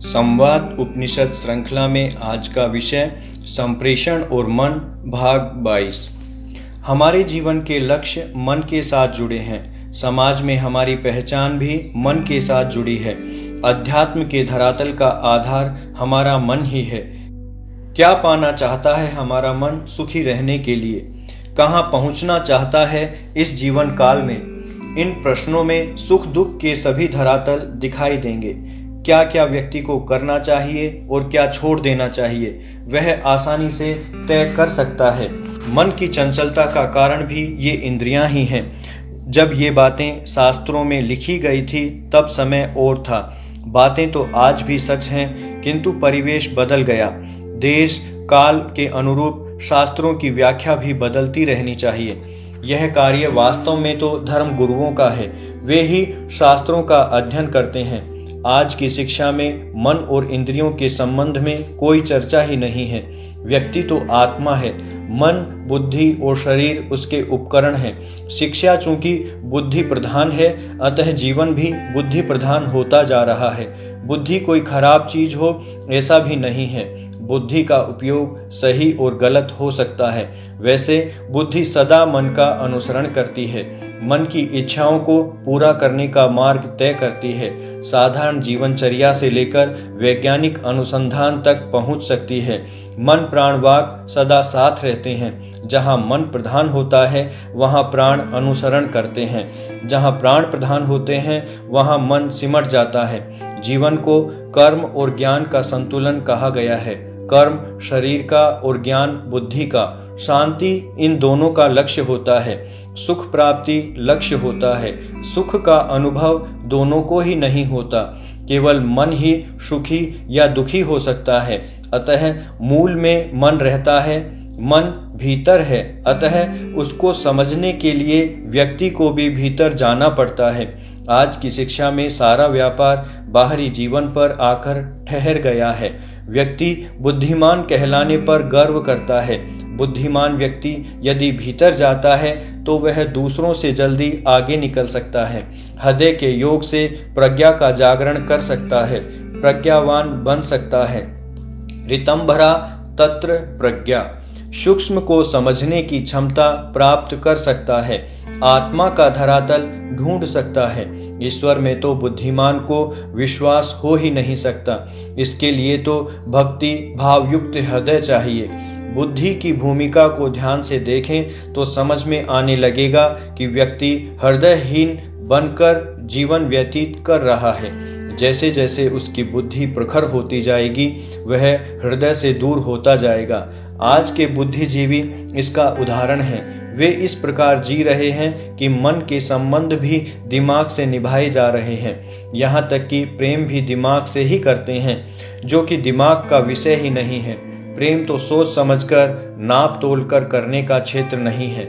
संवाद उपनिषद श्रृंखला में आज का विषय संप्रेषण और मन भाग 22। हमारे जीवन के लक्ष्य मन के साथ जुड़े हैं। समाज में हमारी पहचान भी मन के साथ जुड़ी है। अध्यात्म के धरातल का आधार हमारा मन ही है। क्या पाना चाहता है हमारा मन सुखी रहने के लिए? कहाँ पहुँचना चाहता है इस जीवन काल में? इन प्रश्नों में सुख दुख के सभी धरातल दिखाई देंगे। क्या क्या व्यक्ति को करना चाहिए और क्या छोड़ देना चाहिए, वह आसानी से तय कर सकता है। मन की चंचलता का कारण भी ये इंद्रियां ही हैं। जब ये बातें शास्त्रों में लिखी गई थी तब समय और था। बातें तो आज भी सच हैं, किंतु परिवेश बदल गया। देश काल के अनुरूप शास्त्रों की व्याख्या भी बदलती रहनी चाहिए। यह कार्य वास्तव में तो धर्म गुरुओं का है। वे ही शास्त्रों का अध्ययन करते हैं। आज की शिक्षा में मन और इंद्रियों के संबंध में कोई चर्चा ही नहीं है। व्यक्ति तो आत्मा है, मन बुद्धि और शरीर उसके उपकरण हैं। शिक्षा चूंकि बुद्धि प्रधान है, अतः जीवन भी बुद्धि प्रधान होता जा रहा है। बुद्धि कोई खराब चीज हो ऐसा भी नहीं है। बुद्धि का उपयोग सही और गलत हो सकता है। वैसे बुद्धि सदा मन का अनुसरण करती है, मन की इच्छाओं को पूरा करने का मार्ग तय करती है। साधारण जीवनचर्या से लेकर वैज्ञानिक अनुसंधान तक पहुंच सकती है। मन प्राण वाक सदा साथ रहते हैं। जहां मन प्रधान होता है वहां प्राण अनुसरण करते हैं। जहां प्राण प्रधान होते हैं वहां मन सिमट जाता है। जीवन को कर्म और ज्ञान का संतुलन कहा गया है। कर्म शरीर का और ज्ञान बुद्धि का। शांति इन दोनों का लक्ष्य होता है। सुख प्राप्ति लक्ष्य होता है। सुख का अनुभव दोनों को ही नहीं होता। केवल मन ही सुखी या दुखी हो सकता है। अतः मूल में मन रहता है। मन भीतर है, अतः उसको समझने के लिए व्यक्ति को भी भीतर जाना पड़ता है। आज की शिक्षा में सारा व्यापार बाहरी जीवन पर आकर ठहर गया है। व्यक्ति बुद्धिमान कहलाने पर गर्व करता है। बुद्धिमान व्यक्ति यदि भीतर जाता है तो वह दूसरों से जल्दी आगे निकल सकता है। हृदय के योग से प्रज्ञा का जागरण कर सकता है, प्रज्ञावान बन सकता है। ऋतंभरा तत्र प्रज्ञा। सूक्ष्म को समझने की क्षमता प्राप्त कर सकता है। आत्मा का धरातल ढूंढ सकता है। ईश्वर में तो बुद्धिमान को विश्वास हो ही नहीं सकता। इसके लिए तो भक्ति भावयुक्त हृदय चाहिए। बुद्धि की भूमिका को ध्यान से देखें तो समझ में आने लगेगा कि व्यक्ति हृदयहीन बनकर जीवन व्यतीत कर रहा है। जैसे जैसे उसकी बुद्धि प्रखर होती जाएगी वह हृदय से दूर होता जाएगा। आज के बुद्धिजीवी इसका उदाहरण हैं। वे इस प्रकार जी रहे हैं कि मन के संबंध भी दिमाग से निभाए जा रहे हैं। यहाँ तक कि प्रेम भी दिमाग से ही करते हैं, जो कि दिमाग का विषय ही नहीं है। प्रेम तो सोच समझकर नाप तोल कर करने का क्षेत्र नहीं है।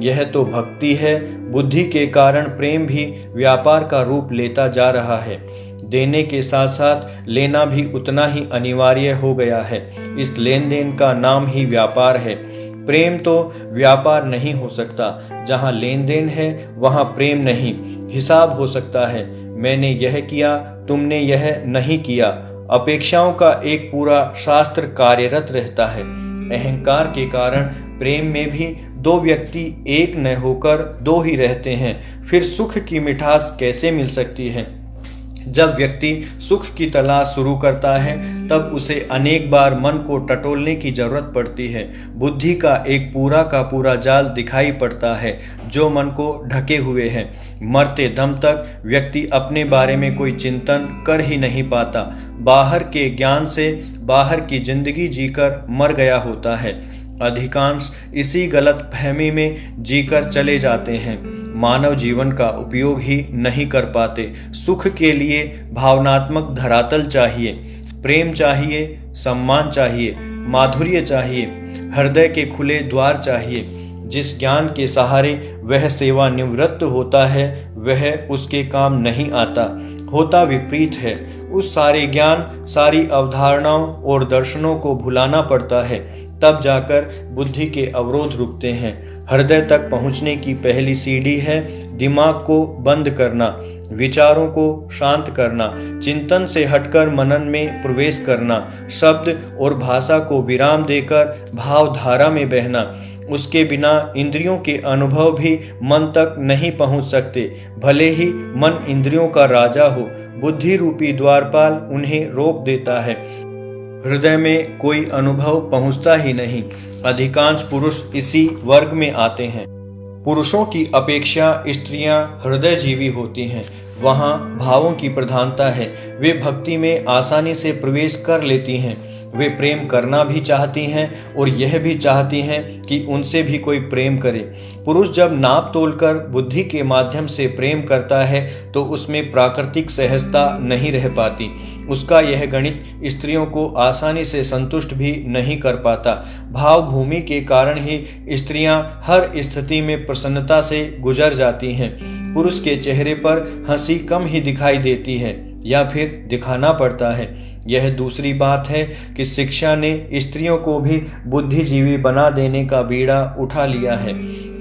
यह तो भक्ति है। बुद्धि के कारण प्रेम भी व्यापार का रूप लेता जा रहा है। देने के साथ साथ लेना भी उतना ही अनिवार्य हो गया है। इस लेन देन का नाम ही व्यापार है। प्रेम तो व्यापार नहीं हो सकता। जहाँ लेन देन है वहाँ प्रेम नहीं। हिसाब हो सकता है, मैंने यह किया तुमने यह नहीं किया। अपेक्षाओं का एक पूरा शास्त्र कार्यरत रहता है। अहंकार के कारण प्रेम में भी दो व्यक्ति एक न होकर दो ही रहते हैं। फिर सुख की मिठास कैसे मिल सकती है? जब व्यक्ति सुख की तलाश शुरू करता है तब उसे अनेक बार मन को टटोलने की जरूरत पड़ती है। बुद्धि का एक का पूरा जाल दिखाई पड़ता है जो मन को ढके हुए है। मरते दम तक व्यक्ति अपने बारे में कोई चिंतन कर ही नहीं पाता। बाहर के ज्ञान से बाहर की जिंदगी जीकर मर गया होता है। अधिकांश इसी गलत फहमी में जीकर चले जाते हैं। मानव जीवन का उपयोग ही नहीं कर पाते। सुख के लिए भावनात्मक धरातल चाहिए, प्रेम चाहिए, सम्मान चाहिए, माधुर्य चाहिए, हृदय के खुले द्वार चाहिए। जिस ज्ञान के सहारे वह सेवानिवृत्त होता है वह उसके काम नहीं आता, होता विपरीत है। उस सारे ज्ञान सारी अवधारणाओं और दर्शनों को भुलाना पड़ता है, तब जाकर बुद्धि के अवरोध रुकते हैं। हृदय तक पहुंचने की पहली सीढ़ी है दिमाग को बंद करना, विचारों को शांत करना, चिंतन से हटकर मनन में प्रवेश करना, शब्द और भाषा को विराम देकर भावधारा में बहना। उसके बिना इंद्रियों के अनुभव भी मन तक नहीं पहुंच सकते, भले ही मन इंद्रियों का राजा हो। बुद्धि रूपी द्वारपाल उन्हें रोक देता है। हृदय में कोई अनुभव पहुंचता ही नहीं। अधिकांश पुरुष इसी वर्ग में आते हैं। पुरुषों की अपेक्षा स्त्रियां हृदयजीवी होती हैं। वहां भावों की प्रधानता है। वे भक्ति में आसानी से प्रवेश कर लेती हैं। वे प्रेम करना भी चाहती हैं और यह भी चाहती हैं कि उनसे भी कोई प्रेम करे। पुरुष जब नाप तोलकर बुद्धि के माध्यम से प्रेम करता है तो उसमें प्राकृतिक सहजता नहीं रह पाती। उसका यह गणित स्त्रियों को आसानी से संतुष्ट भी नहीं कर पाता। भाव भूमि के कारण ही स्त्रियां हर स्थिति में प्रसन्नता से गुजर जाती हैं। पुरुष के चेहरे पर हंसी कम ही दिखाई देती है या फिर दिखाना पड़ता है। यह दूसरी बात है कि शिक्षा ने स्त्रियों को भी बुद्धिजीवी बना देने का बीड़ा उठा लिया है।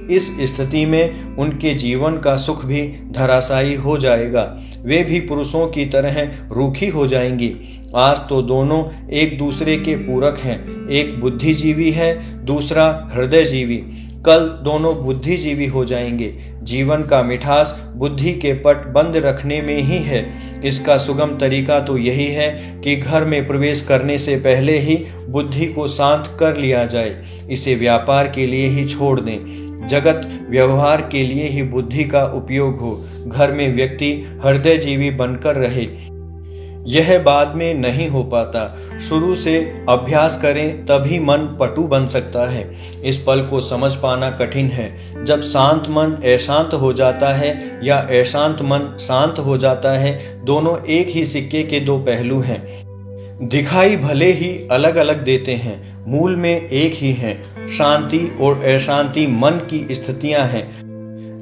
इस स्थिति में उनके जीवन का सुख भी धराशायी हो जाएगा। वे भी पुरुषों की तरह रूखी हो जाएंगी। आज तो दोनों एक दूसरे के पूरक हैं। एक बुद्धिजीवी है, दूसरा हृदयजीवी। कल दोनों बुद्धिजीवी हो जाएंगे। जीवन का मिठास बुद्धि के पट बंद रखने में ही है। इसका सुगम तरीका तो यही है कि घर में प्रवेश करने से पहले ही बुद्धि को शांत कर लिया जाए। इसे व्यापार के लिए ही छोड़ दें। जगत व्यवहार के लिए ही बुद्धि का उपयोग हो। घर में व्यक्ति हृदयजीवी बनकर रहे। यह बाद में नहीं हो पाता। शुरू से अभ्यास करें तभी मन पटु बन सकता है। इस पल को समझ पाना कठिन है। जब शांत मन अशांत हो जाता है या अशांत मन शांत हो जाता है, दोनों एक ही सिक्के के दो पहलू हैं। दिखाई भले ही अलग अलग देते हैं, मूल में एक ही हैं। शांति और अशांति मन की स्थितियां हैं।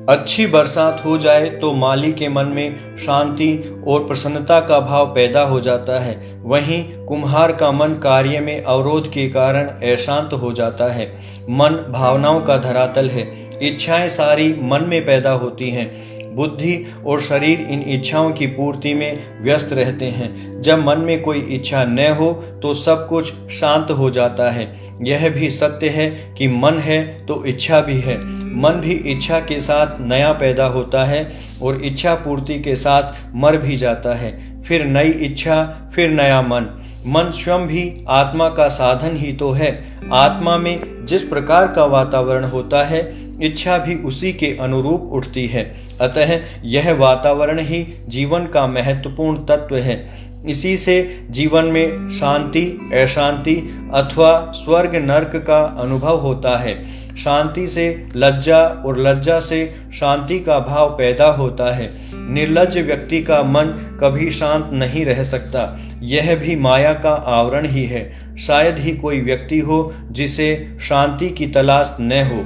अच्छी बरसात हो जाए तो माली के मन में शांति और प्रसन्नता का भाव पैदा हो जाता है। वहीं कुम्हार का मन कार्य में अवरोध के कारण अशांत हो जाता है। मन भावनाओं का धरातल है। इच्छाएं सारी मन में पैदा होती हैं। बुद्धि और शरीर इन इच्छाओं की पूर्ति में व्यस्त रहते हैं। जब मन में कोई इच्छा न हो तो सब कुछ शांत हो जाता है। यह भी सत्य है कि मन है तो इच्छा भी है। मन भी इच्छा के साथ नया पैदा होता है और इच्छा पूर्ति के साथ मर भी जाता है। फिर नई इच्छा, फिर नया मन। मन स्वयं भी आत्मा का साधन ही तो है। आत्मा में जिस प्रकार का वातावरण होता है, इच्छा भी उसी के अनुरूप उठती है। अतः यह वातावरण ही जीवन का महत्वपूर्ण तत्व है। इसी से जीवन में शांति, अशांति अथवा स्वर्ग नरक का अनुभव होता है। शांति से लज्जा और लज्जा से शांति का भाव पैदा होता है। निर्लज्ज व्यक्ति का मन कभी शांत नहीं रह सकता। यह भी माया का आवरण ही है। शायद ही कोई व्यक्ति हो जिसे शांति की तलाश न हो।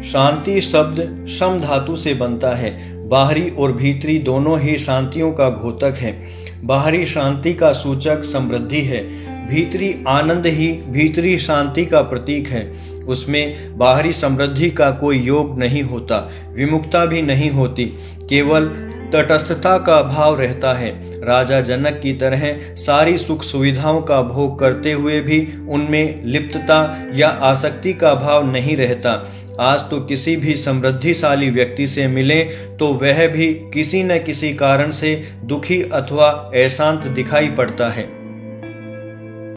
शांति शब्द शम धातु से बनता है। बाहरी और भीतरी दोनों ही शांतियों का घोतक है। बाहरी शांति का सूचक समृद्धि है। भीतरी आनंद ही भीतरी शांति का प्रतीक है। उसमें बाहरी समृद्धि का कोई योग नहीं होता, विमुखता भी नहीं होती, केवल तटस्थता का भाव रहता है। राजा जनक की तरह सारी सुख सुविधाओं का भोग करते हुए भी उनमें लिप्तता या आसक्ति का भाव नहीं रहता। आज तो किसी भी समृद्धिशाली व्यक्ति से मिले तो वह भी किसी न किसी कारण से दुखी अथवा अशांत दिखाई पड़ता है।